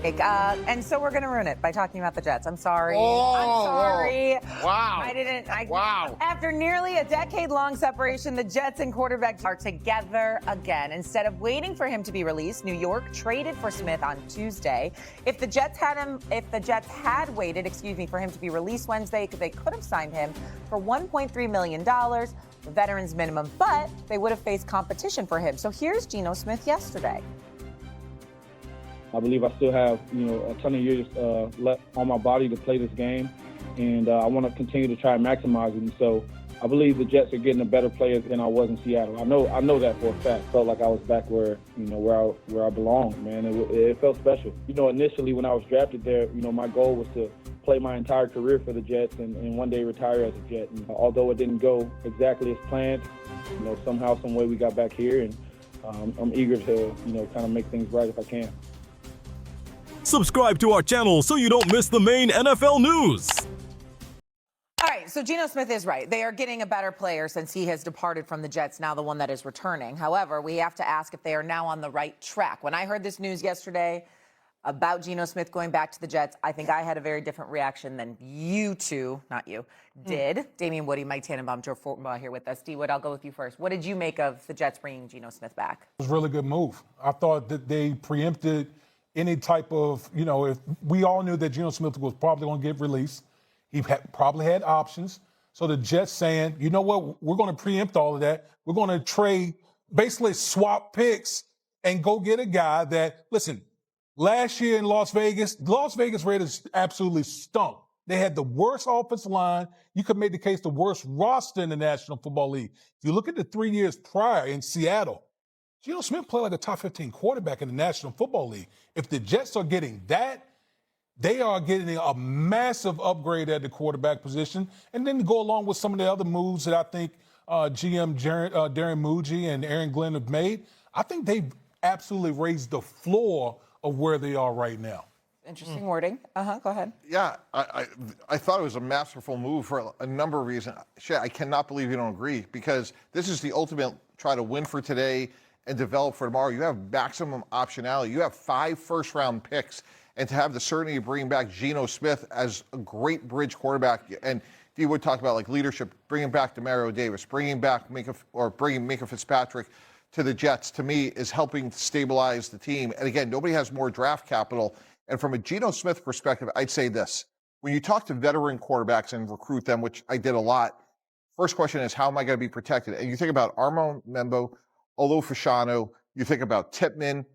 And so we're going to ruin it by talking about the Jets. I'm sorry. Oh, I'm sorry. Wow. Wow. After nearly a decade-long separation, the Jets and quarterback are together again. Instead of waiting for him to be released, New York traded for Smith on Tuesday. If the Jets had waited, for him to be released Wednesday, they could have signed him for $1.3 million, the veteran's minimum, but they would have faced competition for him. So here's Geno Smith yesterday. I believe I still have, a ton of years left on my body to play this game, and I want to continue to try and maximize it. And so I believe the Jets are getting a better player than I was in Seattle. I know that for a fact. Felt like I was back where I belong, man. It felt special. Initially when I was drafted there, my goal was to play my entire career for the Jets and one day retire as a Jet. And although it didn't go exactly as planned, somehow, some way we got back here, and I'm eager to, kind of make things right if I can. Subscribe to our channel so you don't miss the main NFL news. All right, so Geno Smith is right. They are getting a better player since he has departed from the Jets, now the one that is returning. However, we have to ask if they are now on the right track. When I heard this news yesterday about Geno Smith going back to the Jets, I think I had a very different reaction than you two, not you, did. Damian Woody, Mike Tannenbaum, Joe Fortenbaugh here with us. D-Wood, I'll go with you first. What did you make of the Jets bringing Geno Smith back? It was a really good move. I thought that they preempted any type of, if we all knew that Geno Smith was probably going to get released. He probably had options. So the Jets saying, you know what, we're going to preempt all of that. We're going to trade, basically swap picks and go get a guy that, listen, last year in Las Vegas Raiders absolutely stunk. They had the worst offensive line. You could make the case the worst roster in the National Football League. If you look at the 3 years prior in Seattle, Geno Smith played like a top 15 quarterback in the National Football League. If the Jets are getting that, they are getting a massive upgrade at the quarterback position. And then to go along with some of the other moves that I think GM Darren Muji and Aaron Glenn have made, I think they've absolutely raised the floor of where they are right now. Interesting wording. Go ahead. Yeah, I thought it was a masterful move for a number of reasons. Shit, I cannot believe you don't agree, because this is the ultimate try to win for today and develop for tomorrow. You have maximum optionality. You have 5 first-round picks, and to have the certainty of bringing back Geno Smith as a great bridge quarterback, and D Wood talked about like leadership, bringing back Demario Davis, bringing Minka Fitzpatrick to the Jets, to me, is helping stabilize the team. And again, nobody has more draft capital. And from a Geno Smith perspective, I'd say this: when you talk to veteran quarterbacks and recruit them, which I did a lot, first question is, how am I going to be protected? And you think about Armand Membo, Olo Fashanu, you think about Tippmann.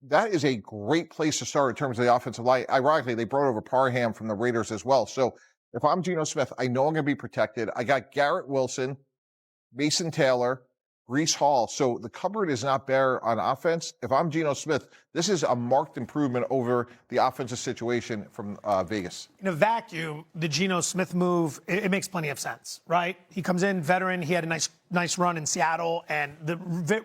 That is a great place to start in terms of the offensive line. Ironically, they brought over Parham from the Raiders as well. So if I'm Geno Smith, I know I'm going to be protected. I got Garrett Wilson, Mason Taylor, Breece Hall. So the cupboard is not bare on offense. If I'm Geno Smith, this is a marked improvement over the offensive situation from Vegas. In a vacuum, the Geno Smith move, it makes plenty of sense, right? He comes in, veteran. He had a nice run in Seattle, and the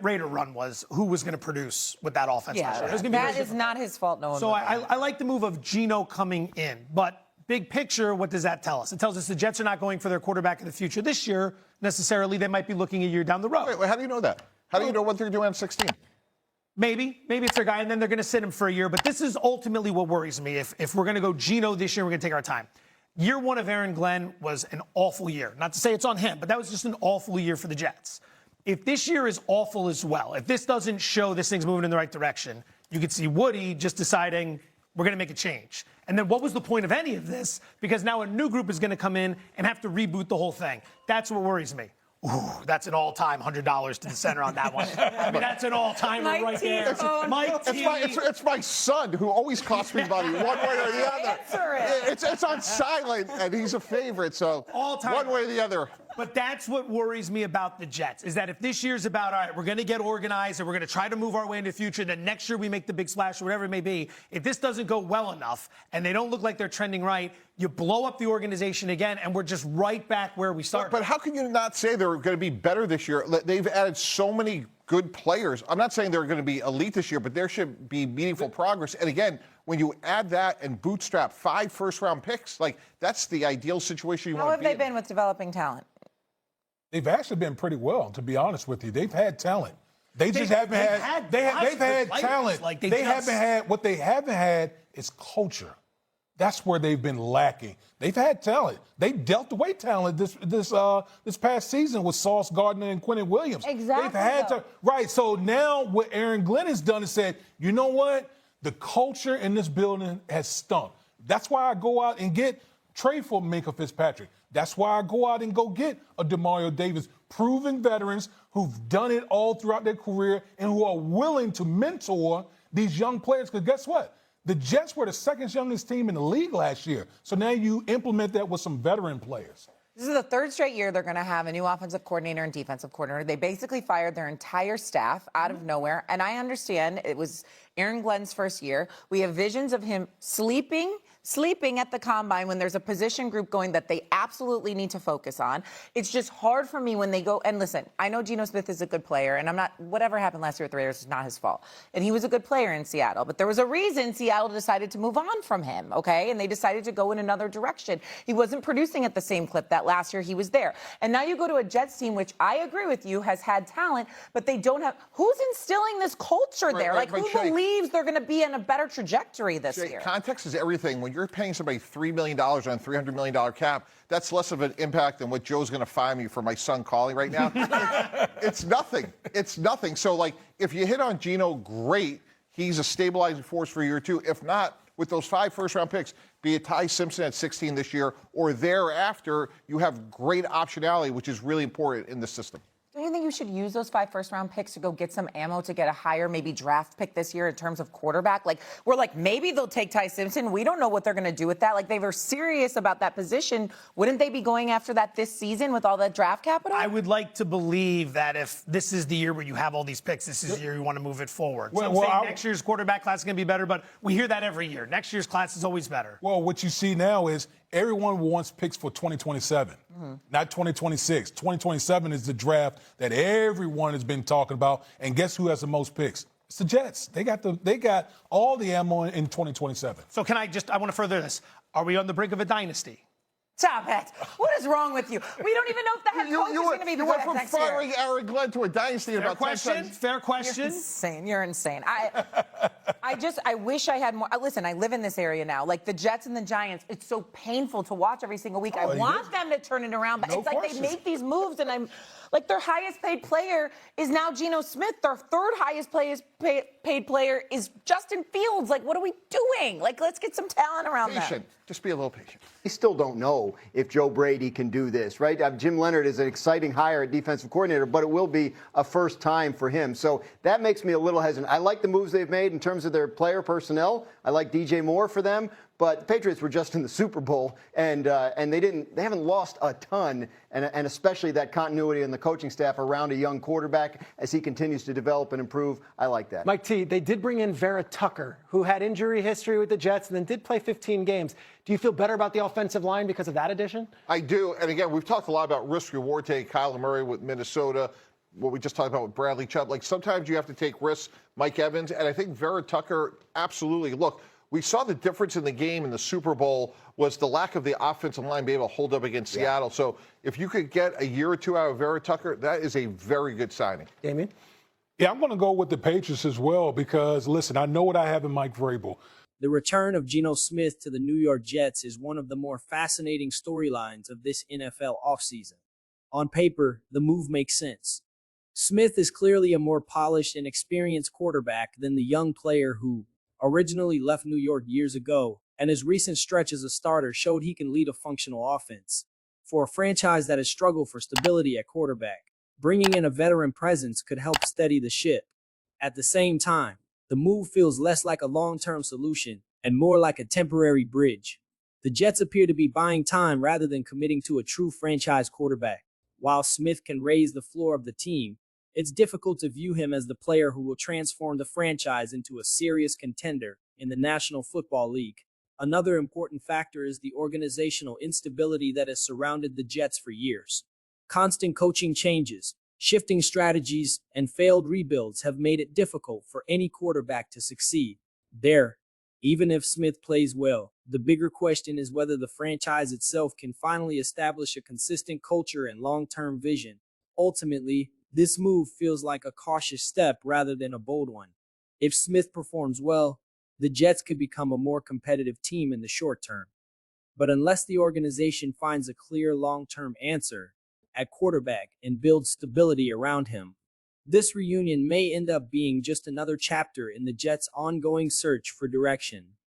Raider run was who was going to produce with that offense. Yeah, that is not his fault. No one. So I like the move of Geno coming in, but big picture, what does that tell us? It tells us the Jets are not going for their quarterback of the future this year necessarily. They might be looking a year down the road. Wait, how do you know that? How do you know what they're doing at 16? Maybe it's their guy, and then they're going to sit him for a year. But this is ultimately what worries me. If we're going to go Geno this year, we're going to take our time. Year one of Aaron Glenn was an awful year. Not to say it's on him, but that was just an awful year for the Jets. If this year is awful as well, if this doesn't show this thing's moving in the right direction, you could see Woody just deciding we're going to make a change. And then what was the point of any of this? Because now a new group is going to come in and have to reboot the whole thing. That's what worries me. Ooh, that's an all-time $100 to the center on that one. I mean, that's an all-timer right there. It's my son who always costs me money one way or the other. It's on silent, and he's a favorite, so one way or the other. But that's what worries me about the Jets, is that if this year's about, all right, we're going to get organized and we're going to try to move our way into the future, then next year we make the big splash or whatever it may be, if this doesn't go well enough and they don't look like they're trending right, you blow up the organization again, and we're just right back where we started. But how can you not say they're going to be better this year? They've added so many good players. I'm not saying they're going to be elite this year, but there should be meaningful progress. And again, when you add that and bootstrap 5 first-round picks, like, that's the ideal situation you want to be in. How have they been with developing talent? They've actually been pretty well, to be honest with you. They've had talent. They just haven't had talent. What they haven't had It's culture. That's where they've been lacking. They've had talent. They dealt away talent this past season with Sauce Gardner and Quentin Williams. Exactly. They've had to, right. So now what Aaron Glenn has done is said, you know what? The culture in this building has stunk. That's why I go out and trade for Minkah Fitzpatrick. That's why I go out and go get a DeMario Davis, proven veterans who've done it all throughout their career and who are willing to mentor these young players. Because guess what? The Jets were the second youngest team in the league last year. So now you implement that with some veteran players. This is the third straight year they're going to have a new offensive coordinator and defensive coordinator. They basically fired their entire staff out of nowhere. And I understand it was Aaron Glenn's first year. We have visions of him sleeping at the combine when there's a position group going that they absolutely need to focus on. It's just hard for me when they go, and listen, I know Geno Smith is a good player, and whatever happened last year with the Raiders is not his fault. And he was a good player in Seattle, but there was a reason Seattle decided to move on from him, okay? And they decided to go in another direction. He wasn't producing at the same clip that last year he was there. And now you go to a Jets team, which I agree with you, has had talent, but they don't have, who's instilling this culture there? Who believes they're going to be in a better trajectory this year? Context is everything. When you're paying somebody $3 million on a $300 million cap, that's less of an impact than what Joe's going to fire me for my son calling right now. It's nothing. It's nothing. So, if you hit on Geno, great. He's a stabilizing force for year two. If not, with those 5 first-round picks, be it Ty Simpson at 16 this year or thereafter, you have great optionality, which is really important in the system. Do you think you should use those 5 first-round picks to go get some ammo to get a higher, maybe draft pick this year in terms of quarterback? We're maybe they'll take Ty Simpson. We don't know what they're going to do with that. They were serious about that position. Wouldn't they be going after that this season with all that draft capital? I would like to believe that if this is the year where you have all these picks, this is the year you want to move it forward. So I'm saying next year's quarterback class is going to be better, but we hear that every year. Next year's class is always better. Well, what you see now is everyone wants picks for 2027, not 2026. 2027 is the draft that everyone has been talking about. And guess who has the most picks? It's the Jets. They got all the ammo in 2027. So I want to further this. Are we on the brink of a dynasty? Stop it. What is wrong with you? We don't even know if the head coach is going to be You good went at from next year. firing Aaron Glenn to a dynasty in about 10 seconds. Fair question. You're insane. You're insane. I wish I had more. Listen, I live in this area now. The Jets and the Giants, it's so painful to watch every single week. I want them to turn it around, but it's they make these moves, and I'm their highest paid player is now Geno Smith. Their third highest paid player is Justin Fields. What are we doing? Let's get some talent around them. Just be a little patient. We still don't know if Joe Brady can do this, right? Jim Leonard is an exciting hire at defensive coordinator, but it will be a first time for him. So that makes me a little hesitant. I like the moves they've made in terms of their player personnel. I like DJ Moore for them. But the Patriots were just in the Super Bowl, and they haven't lost a ton, and especially that continuity in the coaching staff around a young quarterback as he continues to develop and improve. I like that. Mike T, they did bring in Vera Tucker, who had injury history with the Jets and then did play 15 games. Do you feel better about the offensive line because of that addition? I do. And again, we've talked a lot about risk-reward take. Kyler Murray with Minnesota, what we just talked about with Bradley Chubb. Sometimes you have to take risks. Mike Evans, and I think Vera Tucker, absolutely. Look, we saw the difference in the game in the Super Bowl was the lack of the offensive line being able to hold up against Seattle. So if you could get a year or two out of Vera Tucker, that is a very good signing. Damien? Yeah, I'm going to go with the Patriots as well because, listen, I know what I have in Mike Vrabel. The return of Geno Smith to the New York Jets is one of the more fascinating storylines of this NFL offseason. On paper, the move makes sense. Smith is clearly a more polished and experienced quarterback than the young player who originally left New York years ago, and his recent stretch as a starter showed he can lead a functional offense. For a franchise that has struggled for stability at quarterback, bringing in a veteran presence could help steady the ship. At the same time, the move feels less like a long-term solution and more like a temporary bridge. The Jets appear to be buying time rather than committing to a true franchise quarterback. While Smith can raise the floor of the team, it's difficult to view him as the player who will transform the franchise into a serious contender in the National Football League. Another important factor is the organizational instability that has surrounded the Jets for years. Constant coaching changes, shifting strategies, and failed rebuilds have made it difficult for any quarterback to succeed. Even if Smith plays well, the bigger question is whether the franchise itself can finally establish a consistent culture and long-term vision. Ultimately, this move feels like a cautious step rather than a bold one. If Smith performs well, the Jets could become a more competitive team in the short term. But unless the organization finds a clear long-term answer at quarterback and builds stability around him, this reunion may end up being just another chapter in the Jets' ongoing search for direction.